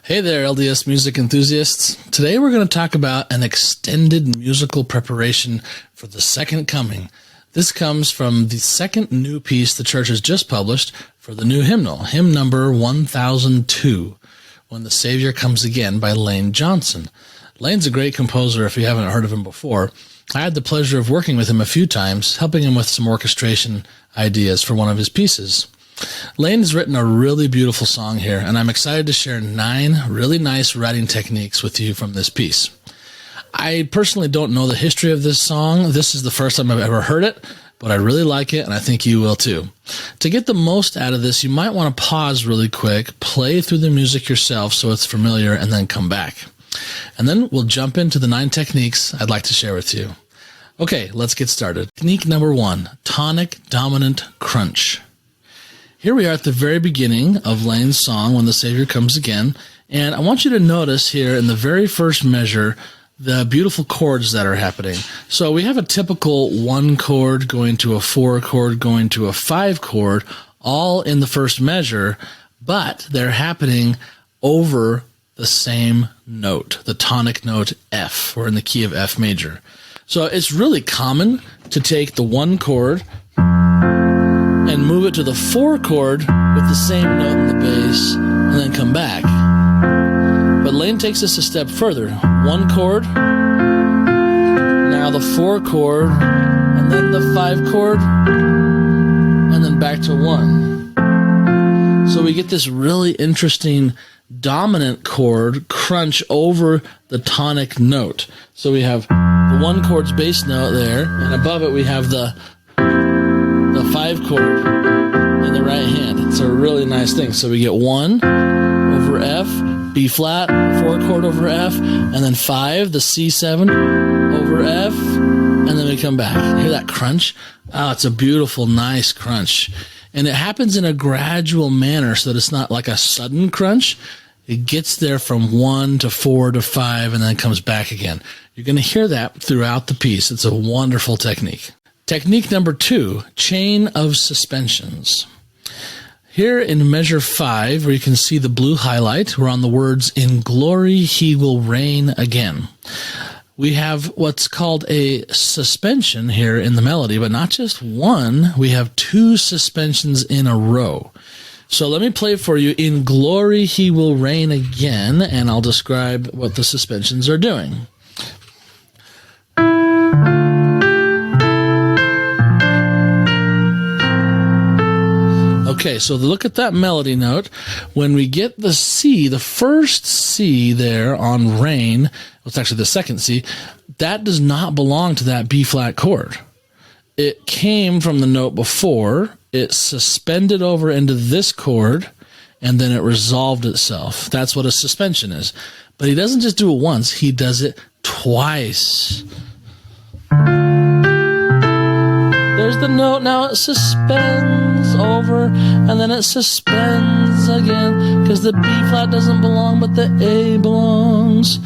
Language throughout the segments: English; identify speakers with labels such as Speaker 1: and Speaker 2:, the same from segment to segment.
Speaker 1: Hey there, LDS music enthusiasts. Today we're going to talk about an extended musical preparation for the Second Coming. This comes from the second new piece the church has just published for the new hymnal, hymn number 1002, When the Savior Comes Again by Lane Johnson. Lane's a great composer if you haven't heard of him before. I had the pleasure of working with him a few times, helping him with some orchestration ideas for one of his pieces. Lane has written a really beautiful song here, and I'm excited to share 9 really nice writing techniques with you from this piece. I personally don't know the history of this song. This is the first time I've ever heard it, but I really like it, and I think you will too. To get the most out of this, you might want to pause really quick, play through the music yourself so it's familiar, and then come back. And then we'll jump into the 9 techniques I'd like to share with you. Okay, let's get started. Technique number 1, tonic-dominant crunch. Here we are at the very beginning of Lane's song, When the Savior Comes Again, and I want you to notice here in the very first measure the beautiful chords that are happening. So we have a typical 1 chord going to a 4 chord going to a 5 chord, all in the first measure, but they're happening over the same note, the tonic note F, or in the key of F major. So it's really common to take the 1 chord and move it to the 4 chord with the same note in the bass, and then come back. But Lane takes this a step further. 1 chord, now the 4 chord, and then the 5 chord, and then back to 1. So we get this really interesting dominant chord crunch over the tonic note. So we have the 1 chord's bass note there, and above it we have the 5 chord in the right hand. It's a really nice thing. So we get 1 over F, B flat, 4 chord over F, and then 5, the C7 over F, and then we come back. Hear that crunch? Oh, it's a beautiful, nice crunch. And it happens in a gradual manner so that it's not like a sudden crunch. It gets there from 1 to 4 to 5 and then comes back again. You're going to hear that throughout the piece. It's a wonderful technique. Technique number 2, chain of suspensions. Here in measure 5, where you can see the blue highlight, we're on the words, "In glory he will reign again." We have what's called a suspension here in the melody, but not just 1. We have 2 suspensions in a row. So let me play for you, "In glory he will reign again," and I'll describe what the suspensions are doing. Okay, so look at that melody note. When we get the C, the first C there on reign, well, it's actually the second C, that does not belong to that B flat chord. It came from the note before, it suspended over into this chord, and then it resolved itself. That's what a suspension is. But he doesn't just do it once, he does it twice. There's the note, now it suspends over, and then it suspends again, because the B flat doesn't belong, but the A belongs.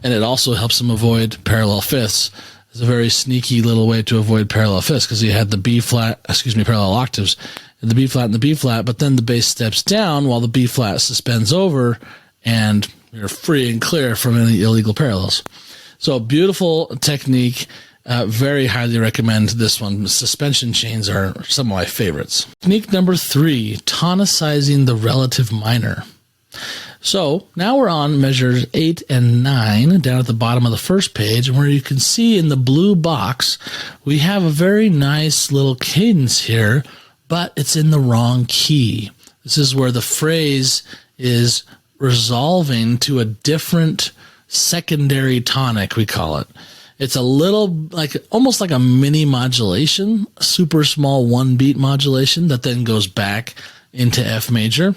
Speaker 1: And it also helps him avoid parallel fifths. It's a very sneaky little way to avoid parallel fifths, because you had the parallel octaves, the B flat and the B flat, but then the bass steps down while the B flat suspends over, and you're free and clear from any illegal parallels. So beautiful technique. Very highly recommend this one. Suspension chains are some of my favorites. Technique number 3, tonicizing the relative minor. So now we're on measures 8 and 9 down at the bottom of the first page, where you can see in the blue box we have a very nice little cadence here, but it's in the wrong key. This is where the phrase is resolving to a different secondary tonic, we call it. It's a little almost like a mini modulation, super small 1-beat modulation that then goes back into F major.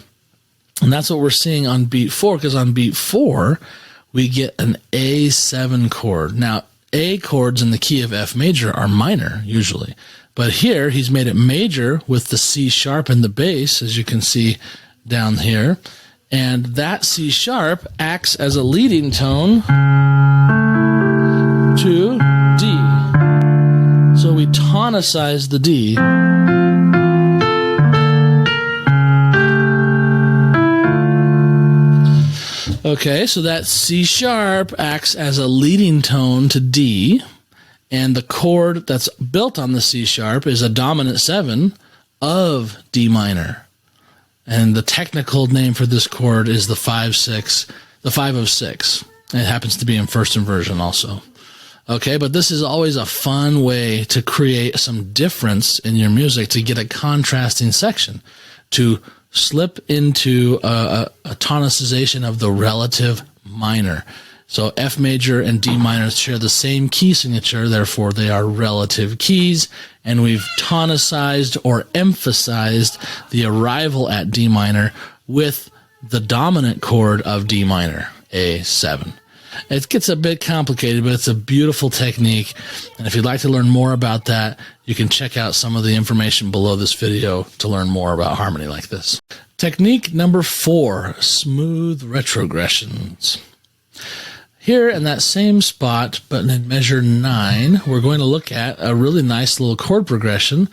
Speaker 1: And that's what we're seeing on beat 4, because on beat 4, we get an A7 chord. Now, A chords in the key of F major are minor, usually. But here, he's made it major with the C sharp in the bass, as you can see down here. And that C sharp acts as a leading tone to D. So we tonicize the D. Okay, so that C sharp acts as a leading tone to D, and the chord that's built on the C sharp is a dominant 7 of D minor. And the technical name for this chord is the 5/6, the 5 of 6. It happens to be in first inversion also. Okay, but this is always a fun way to create some difference in your music, to get a contrasting section, to slip into a tonicization of the relative minor. So F major and D minor share the same key signature, therefore they are relative keys, and we've tonicized or emphasized the arrival at D minor with the dominant chord of D minor, A7. It gets a bit complicated, but it's a beautiful technique. And if you'd like to learn more about that, you can check out some of the information below this video to learn more about harmony like this. Technique number 4, smooth retrogressions. Here in that same spot, but in measure 9, we're going to look at a really nice little chord progression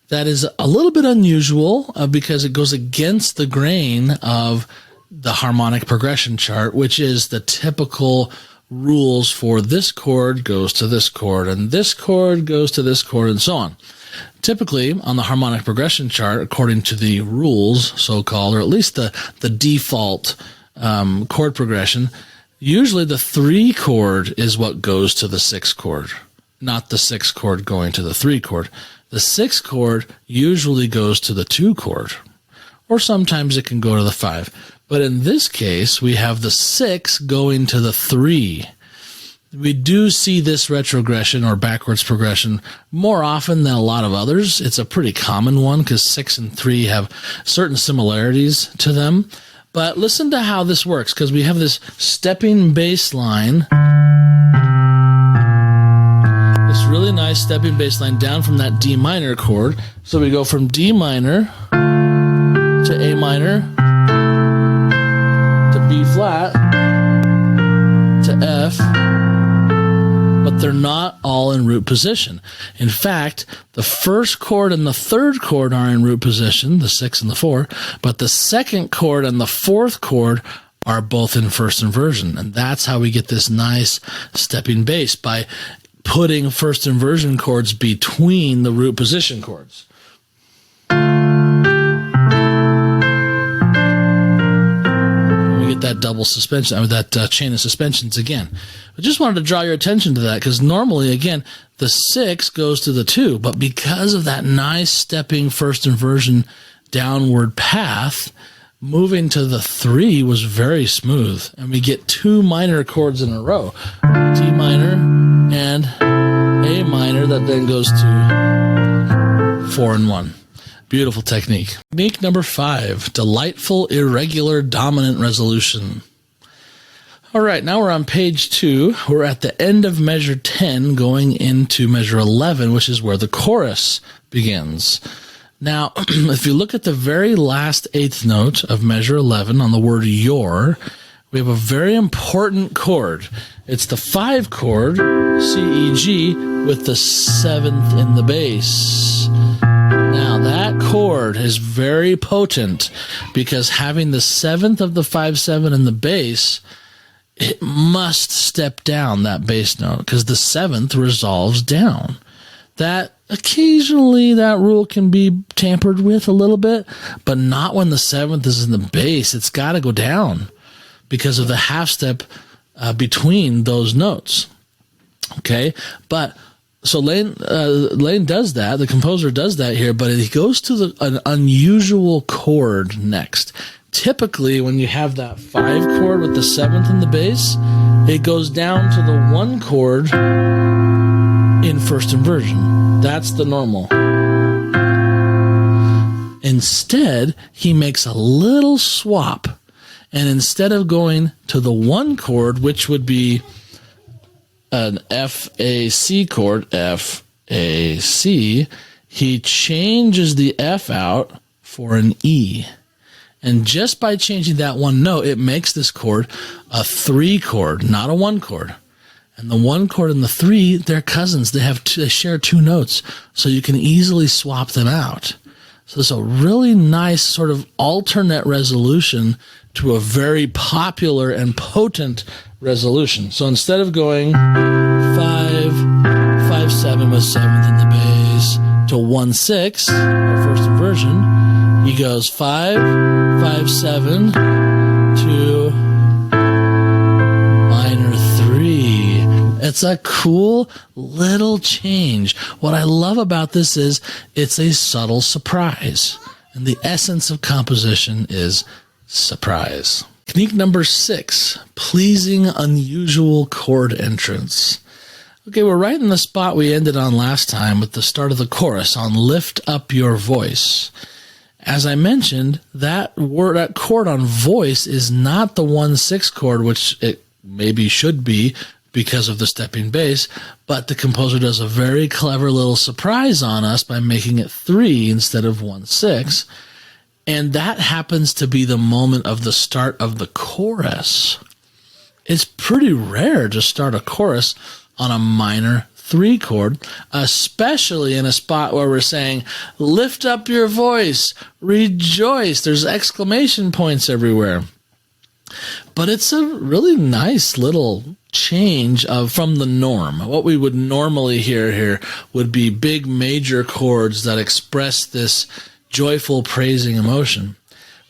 Speaker 1: that is a little bit unusual because it goes against the grain of the harmonic progression chart, which is the typical rules for this chord goes to this chord, and this chord goes to this chord, and so on. Typically, on the harmonic progression chart, according to the rules, so-called, or at least the default chord progression, usually the 3 chord is what goes to the 6 chord, not the 6 chord going to the 3 chord. The 6 chord usually goes to the 2 chord, or sometimes it can go to the 5. But in this case, we have the 6 going to the 3. We do see this retrogression or backwards progression more often than a lot of others. It's a pretty common one because 6 and 3 have certain similarities to them. But listen to how this works, because we have this stepping bass line, this really nice stepping bass line down from that D minor chord. So we go from D minor to A minor, B flat to F, but they're not all in root position. In fact, the first chord and the third chord are in root position, the 6 and the 4, but the second chord and the fourth chord are both in first inversion. And that's how we get this nice stepping bass, by putting first inversion chords between the root position chords. That double suspension, that chain of suspensions again. I just wanted to draw your attention to that, because normally, again, the 6 goes to the 2, but because of that nice stepping first inversion downward path, moving to the 3 was very smooth, and we get 2 minor chords in a row, D minor and A minor, that then goes to 4 and 1. Beautiful technique. Technique number 5, delightful irregular dominant resolution. All right, now we're on page 2. We're at the end of measure 10 going into measure 11, which is where the chorus begins. Now, if you look at the very last 8th note of measure 11 on the word your, we have a very important chord. It's the 5 chord, C, E, G, with the 7th in the bass. Now, that chord is very potent because having the 7th of the 5/7 in the bass, it must step down that bass note because the 7th resolves down. That occasionally that rule can be tampered with a little bit, but not when the 7th is in the bass. It's got to go down because of the half step between those notes. Okay, but so Lane does that, the composer does that here, but he goes to an unusual chord next. Typically, when you have that 5 chord with the 7th in the bass, it goes down to the 1 chord in first inversion. That's the normal. Instead, he makes a little swap, and instead of going to the 1 chord, which would be an F, A, C chord, F, A, C, he changes the F out for an E. And just by changing that one note, it makes this chord a 3 chord, not a 1 chord. And the 1 chord and the 3, they're cousins. They share 2 notes, so you can easily swap them out. So it's a really nice sort of alternate resolution to a very popular and potent resolution. So instead of going 5-5-7 with seventh in the bass to 1-6, our first inversion, he goes 5-5-7 to minor 3. It's a cool little change. What I love about this is it's a subtle surprise. And the essence of composition is surprise. Technique number 6, pleasing unusual chord entrance. Okay, we're right in the spot we ended on last time with the start of the chorus on lift up your voice. As I mentioned, that chord on voice is not the 1-6 chord, which it maybe should be because of the stepping bass, but the composer does a very clever little surprise on us by making it 3 instead of 1-6. And that happens to be the moment of the start of the chorus. It's pretty rare to start a chorus on a minor 3 chord, especially in a spot where we're saying, lift up your voice, rejoice. There's exclamation points everywhere. But it's a really nice little change from the norm. What we would normally hear here would be big major chords that express this joyful, praising emotion.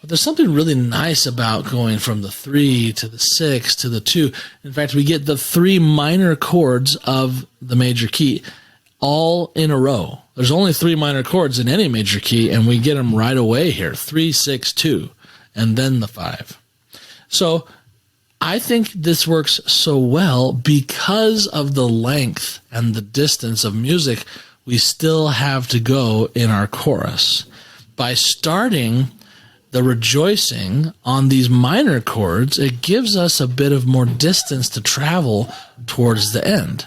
Speaker 1: But there's something really nice about going from the 3 to the 6 to the 2. In fact, we get the 3 minor chords of the major key all in a row. There's only 3 minor chords in any major key, and we get them right away here, 3, 6, 2, and then the 5. So I think this works so well because of the length and the distance of music we still have to go in our chorus. By starting the rejoicing on these minor chords, it gives us a bit of more distance to travel towards the end.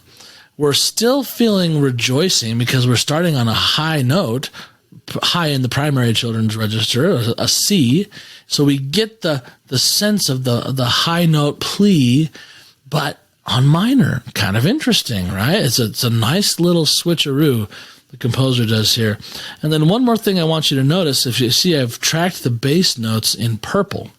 Speaker 1: We're still feeling rejoicing because we're starting on a high note, high in the primary children's register, a C. So we get the sense of the high note plea, but on minor. Kind of interesting, right? It's a nice little switcheroo the composer does here. And then one more thing I want you to notice, if you see I've tracked the bass notes in purple.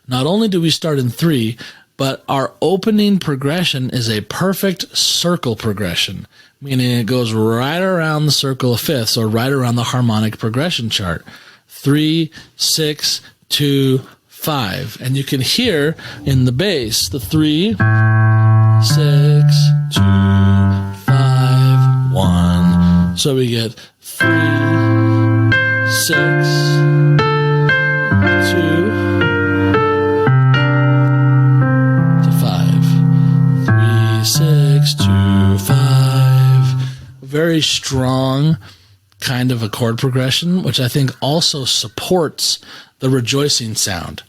Speaker 1: Not only do we start in 3, but our opening progression is a perfect circle progression, meaning it goes right around the circle of fifths, or right around the harmonic progression chart. 3, 6, 2, 5. And you can hear in the bass the 3, 6, 2, 5, 1. So we get 3, 6, 2 to 5. 3, 6, 2, 5. Very strong kind of a chord progression, which I think also supports the rejoicing sound.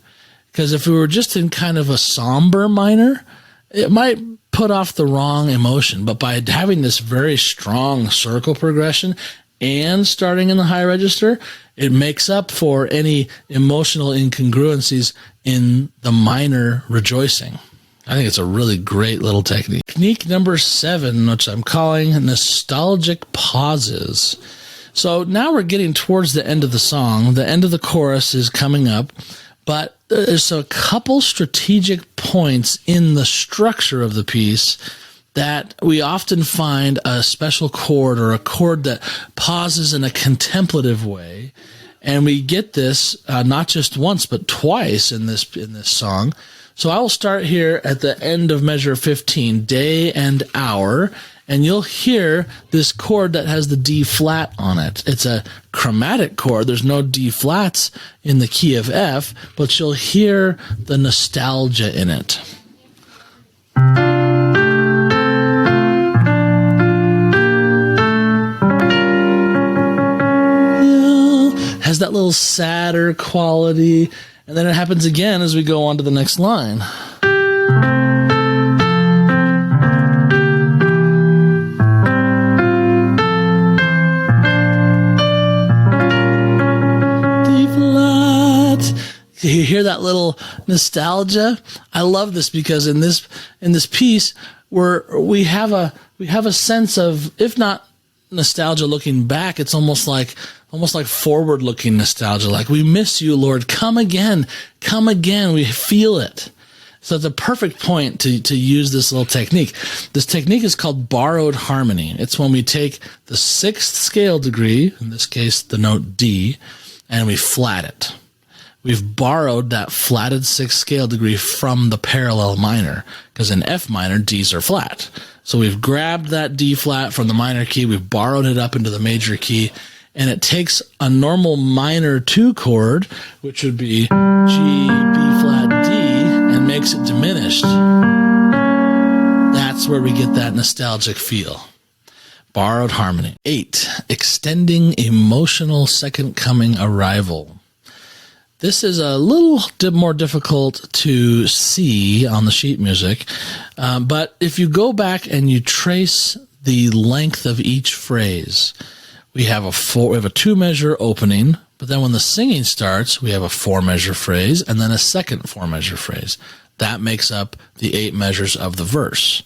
Speaker 1: Because if we were just in kind of a somber minor, it might put off the wrong emotion. But by having this very strong circle progression and starting in the high register, it makes up for any emotional incongruencies in the minor rejoicing. I think it's a really great little technique. Technique number 7, which I'm calling nostalgic pauses. So now we're getting towards the end of the song. The end of the chorus is coming up, but there's a couple strategic points in the structure of the piece that we often find a special chord or a chord that pauses in a contemplative way. And we get this not just once, but twice in this song. So I will start here at the end of measure 15, day and hour, and you'll hear this chord that has the D flat on it. It's a chromatic chord. There's no D flats in the key of F, but you'll hear the nostalgia in it. Has that little sadder quality, and then it happens again as we go on to the next line. D flat. You hear that little nostalgia? I love this because in this piece we have a sense of, if not nostalgia looking back. It's almost like forward looking nostalgia. Like, we miss you, Lord. Come again. Come again. We feel it. So it's a perfect point to use this little technique. This technique is called borrowed harmony. It's when we take the 6th scale degree, in this case the note D, and we flat it. We've borrowed that flatted 6th scale degree from the parallel minor, because in F minor, Ds are flat. So we've grabbed that D flat from the minor key, we've borrowed it up into the major key, and it takes a normal minor 2 chord, which would be G, B flat, D, and makes it diminished. That's where we get that nostalgic feel. Borrowed harmony. 8, extending emotional second coming arrival. This is a little more difficult to see on the sheet music, but if you go back and you trace the length of each phrase, we have a 2-measure opening, but then when the singing starts, we have a 4-measure phrase and then a second 4-measure phrase. That makes up the 8 measures of the verse.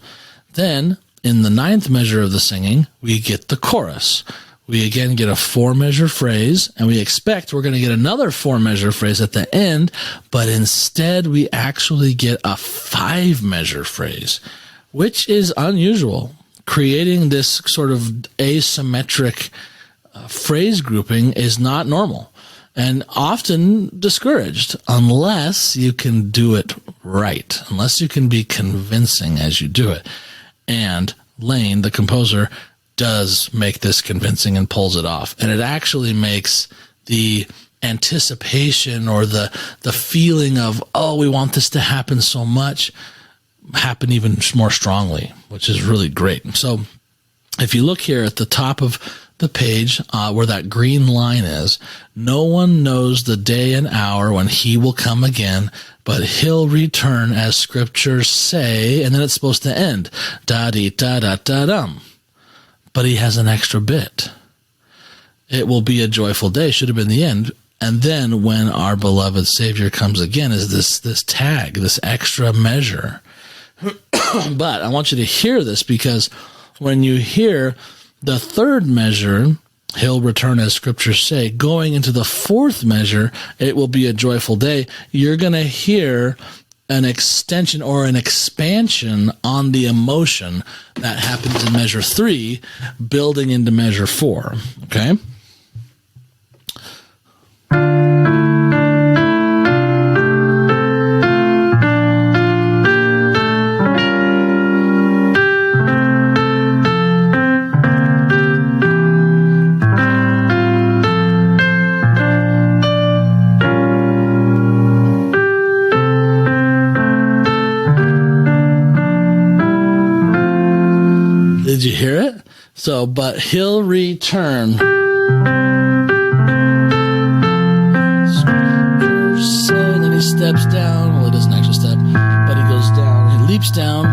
Speaker 1: Then, in the 9th measure of the singing, we get the chorus. We again get a 4-measure phrase, and we expect we're going to get another 4-measure phrase at the end, but instead we actually get a 5-measure phrase, which is unusual, creating this sort of asymmetric phrase grouping is not normal and often discouraged unless you can do it right, unless you can be convincing as you do it. And Lane, the composer, does make this convincing and pulls it off. And it actually makes the anticipation or the feeling of, oh, we want this to happen so much, happen even more strongly, which is really great. So if you look here at the top of the page where that green line is, no one knows the day and hour when he will come again, but he'll return as scriptures say, and then it's supposed to end. Da-dee-da-da-da-dum. But he has an extra bit. It will be a joyful day, should have been the end. And then when our beloved Savior comes again is this tag, this extra measure. But I want you to hear this, because when you hear the 3rd measure, he'll return as scriptures say, going into the 4th measure, it will be a joyful day, you're going to hear an extension or an expansion on the emotion that happens in measure 3, building into measure 4. Okay? Did you hear it? So, but he'll return. Scriptures say, and then he steps down. Well, he doesn't actually step, but he goes down. He leaps down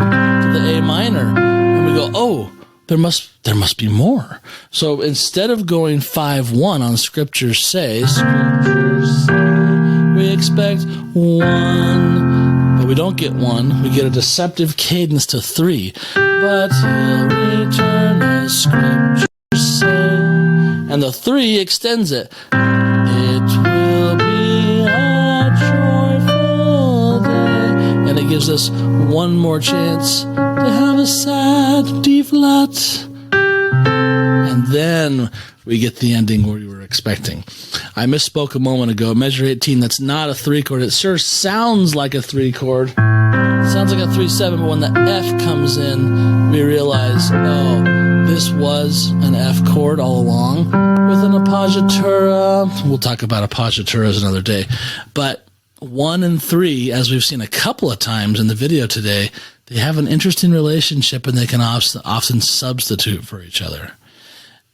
Speaker 1: to the A minor. And we go, oh, there must be more. So instead of going 5-1 on scriptures say, we expect 1. But we don't get 1. We get a deceptive cadence to 3. But he'll return as scriptures say. And the 3 extends it. It will be a joyful day. And it gives us one more chance to have a sad D flat. And then we get the ending we were expecting. I misspoke a moment ago. Measure 18, that's not a 3 chord. It sure sounds like a 3 chord. It sounds like a 3/7, but when the F comes in, we realize, oh, this was an F chord all along with an appoggiatura. We'll talk about appoggiaturas another day. But 1 and 3, as we've seen a couple of times in the video today, they have an interesting relationship and they can often substitute for each other.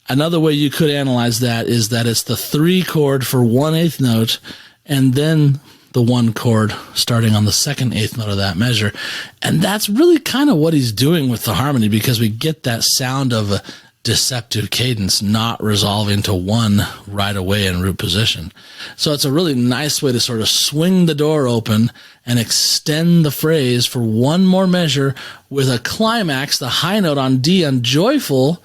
Speaker 1: Another way you could analyze that is that it's the 3 chord for 1/8 note, and then the 1 chord starting on the 2nd 8th note of that measure. And that's really kind of what he's doing with the harmony, because we get that sound of a deceptive cadence not resolving to 1 right away in root position. So it's a really nice way to sort of swing the door open and extend the phrase for 1 more measure with a climax, the high note on D on joyful,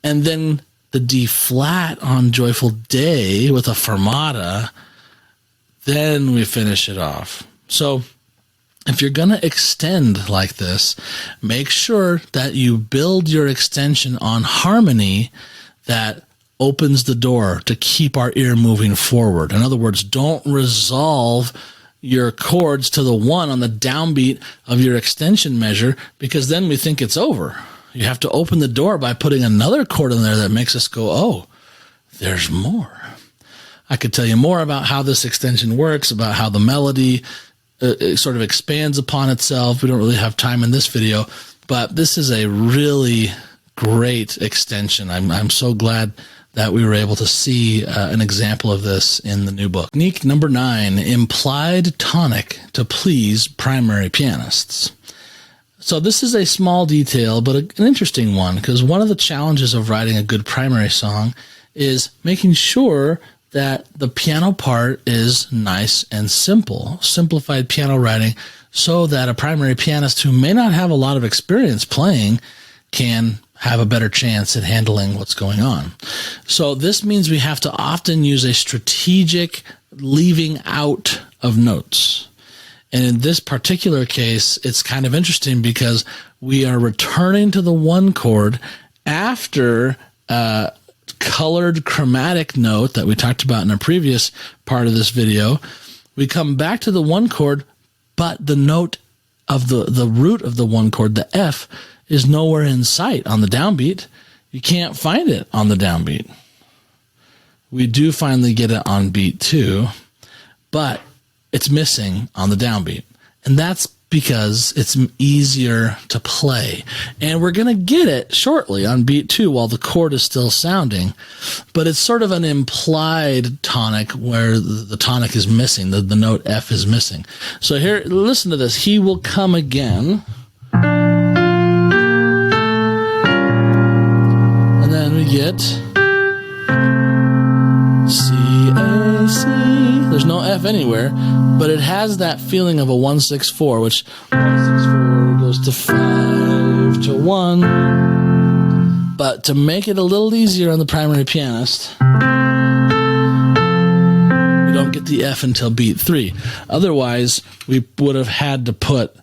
Speaker 1: and then the D flat on Joyful Day with a fermata, then we finish it off. So if you're going to extend like this, make sure that you build your extension on harmony that opens the door to keep our ear moving forward. In other words, don't resolve your chords to the 1 on the downbeat of your extension measure, because then we think it's over. You have to open the door by putting another chord in there that makes us go, oh, there's more. I could tell you more about how this extension works, about how the melody it sort of expands upon itself. We don't really have time in this video, but this is a really great extension. I'm so glad that we were able to see an example of this in the new book. Technique number 9, implied tonic to please primary pianists. So this is a small detail, but an interesting one, because one of the challenges of writing a good primary song is making sure that the piano part is nice and simple, simplified piano writing, so that a primary pianist who may not have a lot of experience playing can have a better chance at handling what's going on. So this means we have to often use a strategic leaving out of notes. And in this particular case, it's kind of interesting because we are returning to the 1 chord after a colored chromatic note that we talked about in a previous part of this video. We come back to the 1 chord, but the note of the root of the 1 chord, the F, is nowhere in sight on the downbeat. You can't find it on the downbeat. We do finally get it on beat 2, but it's missing on the downbeat. And that's because it's easier to play. And we're going to get it shortly on beat 2 while the chord is still sounding. But it's sort of an implied tonic where the tonic is missing, the note F is missing. So here, listen to this. He will come again. And then we get C, A, C. There's no F anywhere, but it has that feeling of a 1-6-4, which 1-6-4 goes to 5 to 1. But to make it a little easier on the primary pianist, we don't get the F until beat 3. Otherwise, we would have had to put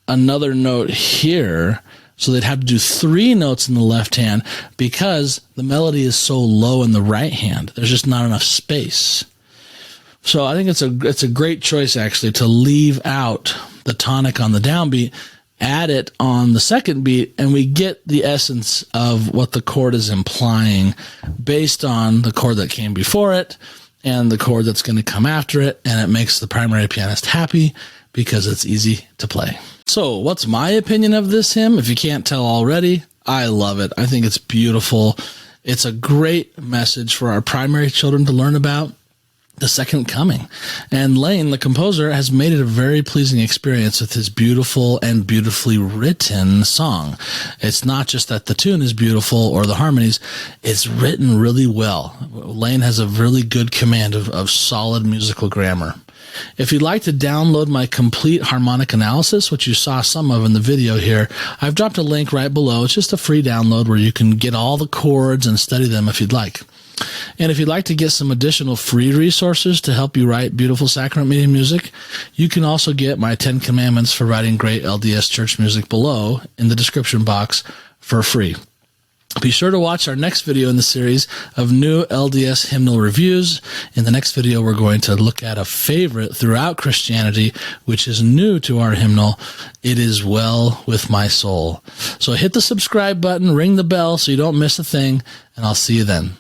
Speaker 1: another note here, so they'd have to do 3 notes in the left hand because the melody is so low in the right hand. There's just not enough space. So I think it's a great choice, actually, to leave out the tonic on the downbeat, add it on the second beat, and we get the essence of what the chord is implying based on the chord that came before it and the chord that's going to come after it, and it makes the primary pianist happy because it's easy to play. So what's my opinion of this hymn? If you can't tell already, I love it. I think it's beautiful. It's a great message for our primary children to learn about the second coming. And Lane, the composer, has made it a very pleasing experience with his beautiful and beautifully written song. It's not just that the tune is beautiful or the harmonies, it's written really well. Lane has a really good command of solid musical grammar. If you'd like to download my complete harmonic analysis, which you saw some of in the video here, I've dropped a link right below. It's just a free download where you can get all the chords and study them if you'd like. And if you'd like to get some additional free resources to help you write beautiful Sacrament Meeting music, you can also get my 10 Commandments for writing great LDS church music below in the description box for free. Be sure to watch our next video in the series of new LDS hymnal reviews. In the next video, we're going to look at a favorite throughout Christianity, which is new to our hymnal. It is Well With My Soul. So hit the subscribe button, ring the bell so you don't miss a thing, and I'll see you then.